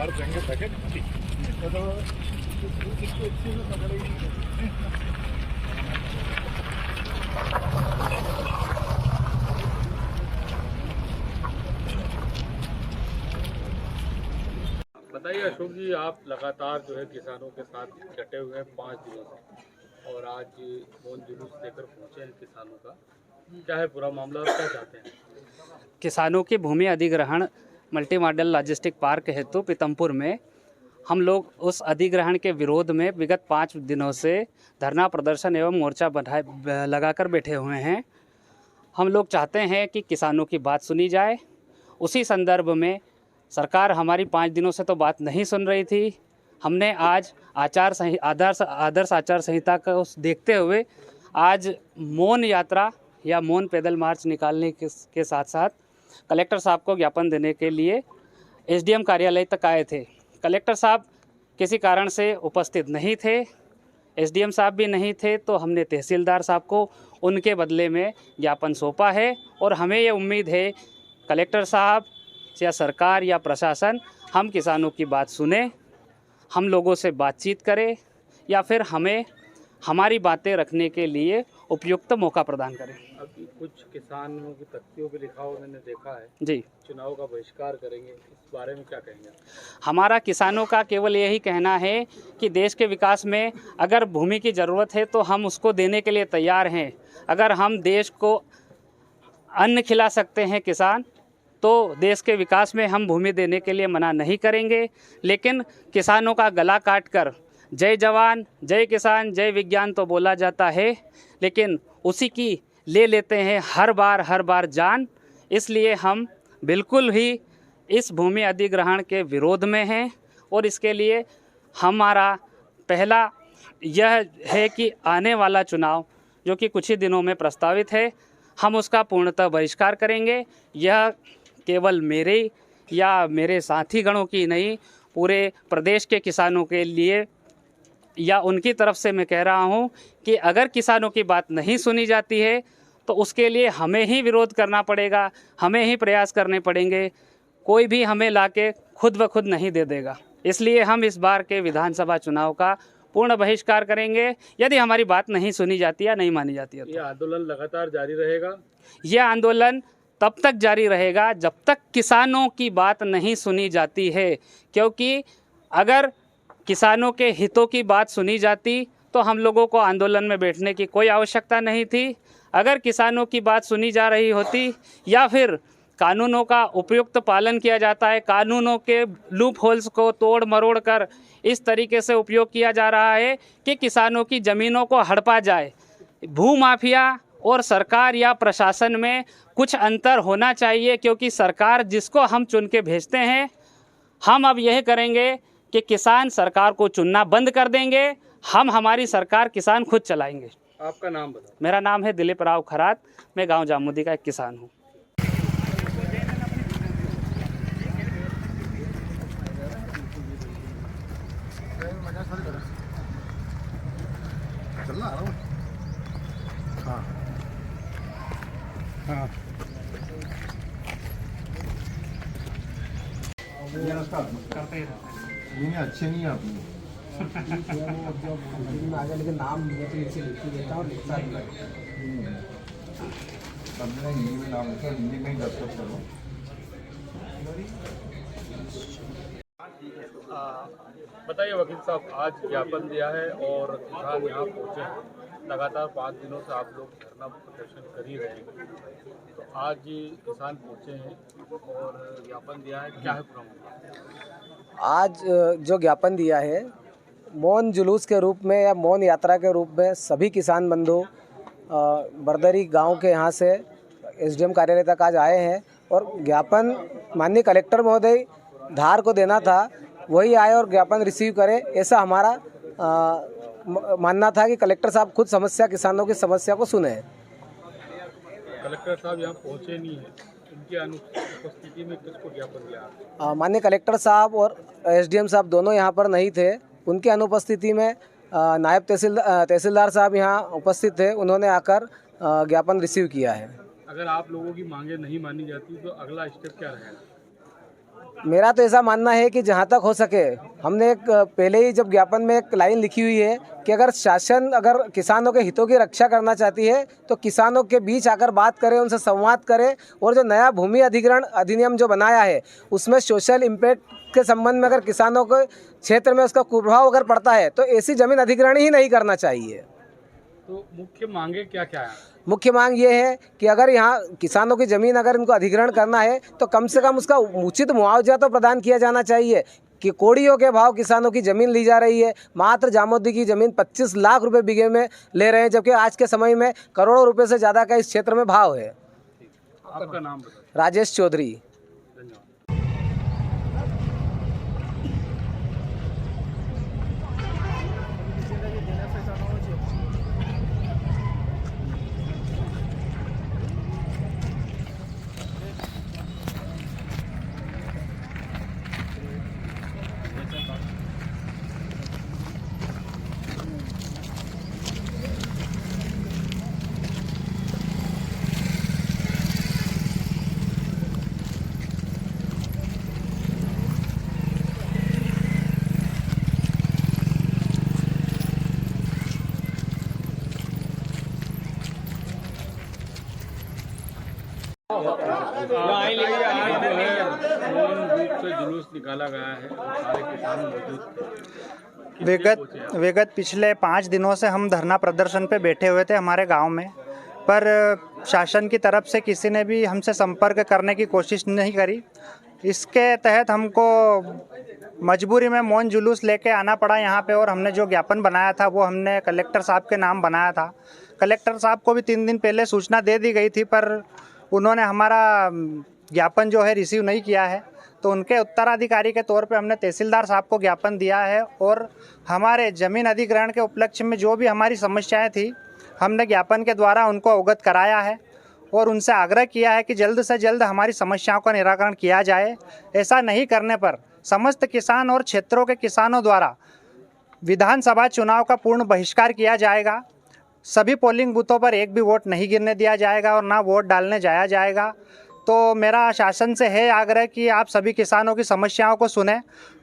हमारे देंगे पैकेट तो इसको अच्छे से पकड़ेगी। बताइए अशोक जी, आप लगातार जो है किसानों के साथ डटे हुए हैं 5 दिनों से और आज मौन जुलूस लेकर पहुंचे हैं किसानों का, क्या है पूरा मामला और क्या चाहते हैं? किसानों की भूमि अधिग्रहण मल्टी मॉडल लॉजिस्टिक पार्क हेतु पीतमपुर में हम लोग उस अधिग्रहण के विरोध में विगत 5 दिनों से धरना प्रदर्शन एवं मोर्चा लगाकर बैठे हुए हैं। हम लोग चाहते हैं कि किसानों की बात सुनी जाए। उसी संदर्भ में सरकार हमारी 5 दिनों से तो बात नहीं सुन रही थी। हमने आज आदर्श आचार संहिता को देखते हुए आज मौन यात्रा या मौन पैदल मार्च निकालने के साथ साथ कलेक्टर साहब को ज्ञापन देने के लिए एसडीएम कार्यालय तक आए थे। कलेक्टर साहब किसी कारण से उपस्थित नहीं थे, एसडीएम साहब भी नहीं थे, तो हमने तहसीलदार साहब को उनके बदले में ज्ञापन सौंपा है और हमें ये उम्मीद है कलेक्टर साहब या सरकार या प्रशासन हम किसानों की बात सुने, हम लोगों से बातचीत करे या फिर हमें हमारी बातें रखने के लिए उपयुक्त मौका प्रदान करें। अभी कुछ किसानों की तख्तियों पे लिखा हुआ मैंने देखा है जी, चुनाव का बहिष्कार करेंगे, इस बारे में क्या कहेंगे? हमारा किसानों का केवल यही कहना है कि देश के विकास में अगर भूमि की ज़रूरत है तो हम उसको देने के लिए तैयार हैं। अगर हम देश को अन्न खिला सकते हैं किसान, तो देश के विकास में हम भूमि देने के लिए मना नहीं करेंगे। लेकिन किसानों का गला काट कर जय जवान जय किसान जय विज्ञान तो बोला जाता है, लेकिन उसी की ले लेते हैं हर बार जान। इसलिए हम बिल्कुल ही इस भूमि अधिग्रहण के विरोध में हैं और इसके लिए हमारा पहला यह है कि आने वाला चुनाव जो कि कुछ ही दिनों में प्रस्तावित है, हम उसका पूर्णतः बहिष्कार करेंगे। यह केवल मेरे या मेरे साथी गणों की नहीं, पूरे प्रदेश के किसानों के लिए या उनकी तरफ से मैं कह रहा हूं कि अगर किसानों की बात नहीं सुनी जाती है तो उसके लिए हमें ही विरोध करना पड़ेगा, हमें ही प्रयास करने पड़ेंगे। कोई भी हमें लाके खुद ब खुद नहीं दे देगा। इसलिए हम इस बार के विधानसभा चुनाव का पूर्ण बहिष्कार करेंगे यदि हमारी बात नहीं सुनी जाती या नहीं मानी जाती है। ये आंदोलन लगातार जारी रहेगा? यह आंदोलन तब तक जारी रहेगा जब तक किसानों की बात नहीं सुनी जाती है, क्योंकि अगर किसानों के हितों की बात सुनी जाती तो हम लोगों को आंदोलन में बैठने की कोई आवश्यकता नहीं थी। अगर किसानों की बात सुनी जा रही होती या फिर कानूनों का उपयुक्त पालन किया जाता है, कानूनों के लूप होल्स को तोड़ मरोड़ कर इस तरीके से उपयोग किया जा रहा है कि किसानों की ज़मीनों को हड़पा जाए। भूमाफिया और सरकार या प्रशासन में कुछ अंतर होना चाहिए, क्योंकि सरकार जिसको हम चुन के भेजते हैं, हम अब यह करेंगे कि किसान सरकार को चुनना बंद कर देंगे। हम हमारी सरकार किसान खुद चलाएंगे। आपका नाम बताओ। मेरा नाम है दिलीप राव खरात, मैं गांव जामुदी का एक किसान हूँ। हाँ नहीं अच्छे नहीं आप आगे लेकिन नाम नीचे लिख देता हूँ। हिंदी में नाम लिखा, हिंदी में ही दस्तखत करो। बताइए वकील साहब, आज ज्ञापन दिया है और किसान यहाँ पहुँचे हैं। लगातार 5 दिनों से आप लोग धरना प्रदर्शन कर ही रहे हैं, तो आज किसान पहुँचे हैं और ज्ञापन दिया है, क्या है पूरा मामला? आज जो ज्ञापन दिया है मौन जुलूस के रूप में या मौन यात्रा के रूप में सभी किसान बंधु बरदरी गांव के यहाँ से एसडीएम कार्यालय तक आज आए हैं और ज्ञापन माननीय कलेक्टर महोदय धार को देना था, वही आए और ज्ञापन रिसीव करे, ऐसा हमारा मानना था कि कलेक्टर साहब खुद किसानों की समस्या को सुने। कलेक्टर साहब यहाँ पहुँचे नहीं हैं, उनकी अनुपस्थिति में किसको ज्ञापन दिया? माननीय कलेक्टर साहब और एसडीएम साहब दोनों यहाँ पर नहीं थे। उनकी अनुपस्थिति में नायब तहसीलदार साहब यहाँ उपस्थित थे, उन्होंने आकर ज्ञापन रिसीव किया है। अगर आप लोगों की मांगे नहीं मानी जाती तो अगला स्टेप क्या रहेगा? मेरा तो ऐसा मानना है कि जहाँ तक हो सके, हमने एक पहले ही जब ज्ञापन में एक लाइन लिखी हुई है कि अगर शासन अगर किसानों के हितों की रक्षा करना चाहती है तो किसानों के बीच आकर बात करे, उनसे संवाद करे, और जो नया भूमि अधिग्रहण अधिनियम जो बनाया है उसमें सोशल इम्पैक्ट के संबंध में अगर किसानों के क्षेत्र में उसका कुप्रभाव अगर पड़ता है तो ऐसी जमीन अधिग्रहण ही नहीं करना चाहिए। तो मुख्य मांगे क्या क्या है? मुख्य मांग ये है कि अगर यहाँ किसानों की ज़मीन अगर इनको अधिग्रहण करना है तो कम से कम उसका उचित मुआवजा तो प्रदान किया जाना चाहिए कि कोड़ियों के भाव किसानों की ज़मीन ली जा रही है। मात्र जामोदी की ज़मीन 25 लाख रुपए बीघे में ले रहे हैं, जबकि आज के समय में करोड़ों रुपए से ज़्यादा का इस क्षेत्र में भाव है। आपका नाम बताइए। राजेश चौधरी। धन्यवाद। आज जो है मौन रूप से जुलूस निकाला गया है और सारे किसान मौजूद थे। विगत पिछले 5 दिनों से हम धरना प्रदर्शन पे बैठे हुए थे हमारे गांव में, पर शासन की तरफ से किसी ने भी हमसे संपर्क करने की कोशिश नहीं करी। इसके तहत हमको मजबूरी में मौन जुलूस लेके आना पड़ा यहाँ पे, और हमने जो ज्ञापन बनाया था वो हमने कलेक्टर साहब के नाम बनाया था। कलेक्टर साहब को भी 3 दिन पहले सूचना दे दी गई थी, पर उन्होंने हमारा ज्ञापन जो है रिसीव नहीं किया है। तो उनके उत्तराधिकारी के तौर पे हमने तहसीलदार साहब को ज्ञापन दिया है, और हमारे ज़मीन अधिग्रहण के उपलक्ष्य में जो भी हमारी समस्याएं थी हमने ज्ञापन के द्वारा उनको अवगत कराया है, और उनसे आग्रह किया है कि जल्द से जल्द हमारी समस्याओं का निराकरण किया जाए। ऐसा नहीं करने पर समस्त किसान और क्षेत्रों के किसानों द्वारा विधानसभा चुनाव का पूर्ण बहिष्कार किया जाएगा। सभी पोलिंग बूथों पर एक भी वोट नहीं गिरने दिया जाएगा और ना वोट डालने जाया जाएगा। तो मेरा शासन से है आग्रह कि आप सभी किसानों की समस्याओं को सुनें,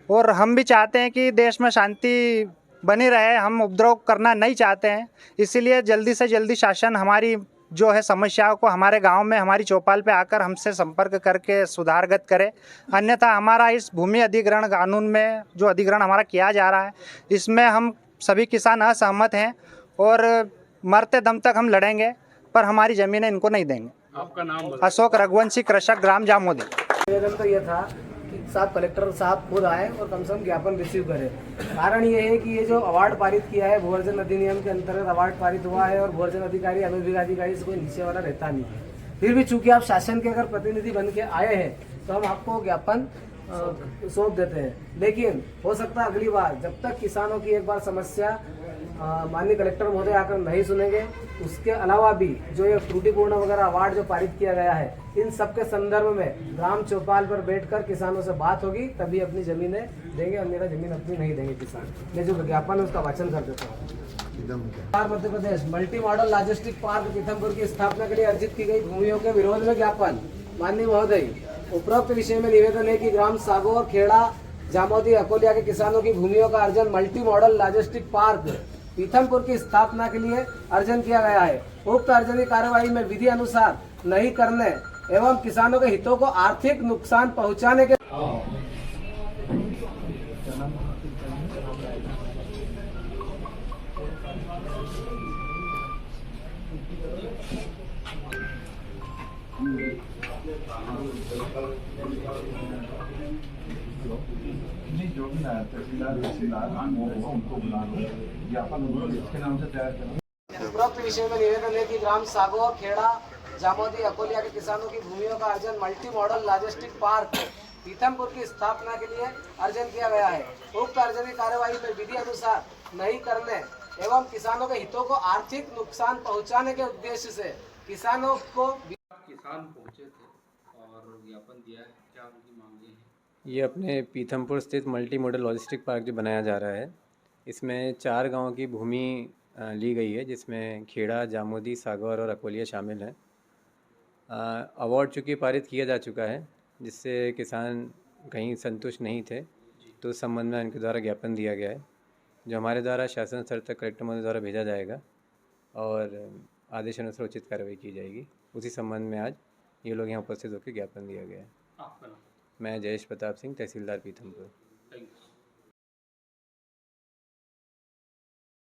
और हम भी चाहते हैं कि देश में शांति बनी रहे, हम उपद्रव करना नहीं चाहते हैं। इसीलिए जल्दी से जल्दी शासन हमारी जो है समस्याओं को हमारे गांव में हमारी चौपाल पे आकर हमसे संपर्क करके सुधारगत करे। अन्यथा हमारा इस भूमि अधिग्रहण कानून में जो अधिग्रहण हमारा किया जा रहा है इसमें हम सभी किसान असहमत हैं, और मरते दम तक हम लड़ेंगे, पर हमारी ज़मीनें इनको नहीं देंगे। आपका नाम अशोक रघुवंशी, कृषक, ग्राम जामोदी। निवेदन तो ये था कि साहब कलेक्टर साहब खुद आए और कम से कम ज्ञापन रिसीव करें। कारण ये है कि ये जो अवार्ड पारित किया है भूअर्जन अधिनियम के अंतर्गत अवार्ड पारित हुआ है, और भूअर्जन अधिकारी अनुविभागाधिकारी से कोई नीचे वाला रहता नहीं है। फिर भी चूंकि आप शासन के अगर प्रतिनिधि बन के आए हैं तो हम आपको ज्ञापन सौंप देते हैं। लेकिन हो सकता है अगली बार जब तक किसानों की एक बार समस्या माननीय कलेक्टर महोदय आकर नहीं सुनेंगे, उसके अलावा भी जो ये त्रुटिपूर्ण वगैरह अवार्ड जो पारित किया गया है इन सब के संदर्भ में ग्राम चौपाल पर बैठकर किसानों से बात होगी, तभी अपनी जमीनें देंगे, अन्यथा जमीन अपनी नहीं देंगे किसान। मैं जो विज्ञापन है उसका वाचन कर देता हूँ। Madhya Pradesh multi modal logistic park Pithampur की स्थापना के लिए अर्जित की गई भूमियों के विरोध में ज्ञापन। माननीय महोदय, उपरोक्त विषय में निवेदन है कि ग्राम सागौर, खेड़ा, जामोदी, अकोलिया के किसानों की भूमियों का अर्जन multi modal logistic park Pithampur की स्थापना के लिए अर्जन किया गया है। उक्त अर्जन की कार्यवाही में विधि अनुसार नहीं करने एवं किसानों के हितों को आर्थिक नुकसान पहुंचाने के नहीं, जो भी तहसीलदार वो होगा उनको बुला लो, ज्ञापन इसके नाम से तैयार करो। उपरोक्त विषय में निवेदन है कि ग्राम सागौर, खेड़ा, जामोदी, अकोलिया के किसानों की भूमियों का अर्जन multi modal logistic park Pithampur की स्थापना के लिए अर्जन किया गया है। उक्त अर्जन की कार्यवाही में विधि अनुसार नहीं करने एवं किसानों के हितों को आर्थिक नुकसान पहुंचाने के उद्देश्य से किसानों को किसान पहुंचे थे और ज्ञापन दिया है, क्या उनकी मांगे हैं? ये अपने पीथमपुर स्थित मल्टी मॉडल लॉजिस्टिक पार्क जो बनाया जा रहा है, इसमें 4 गांवों की भूमि ली गई है, जिसमें खेड़ा, जामोदी, सागौर और अकोलिया शामिल हैं। अवार्ड चूँकि पारित किया जा चुका है, जिससे किसान कहीं संतुष्ट नहीं थे, तो उस संबंध में इनके द्वारा ज्ञापन दिया गया है, जो हमारे द्वारा शासन स्तर तक कलेक्टर महोदय द्वारा भेजा जाएगा और आदेशानुसार उचित कार्रवाई की जाएगी। उसी संबंध में आज ये लोग यहाँ उपस्थित होकर ज्ञापन दिया गया है। आपका नाम? मैं जयेश प्रताप सिंह, तहसीलदार पीथमपुर।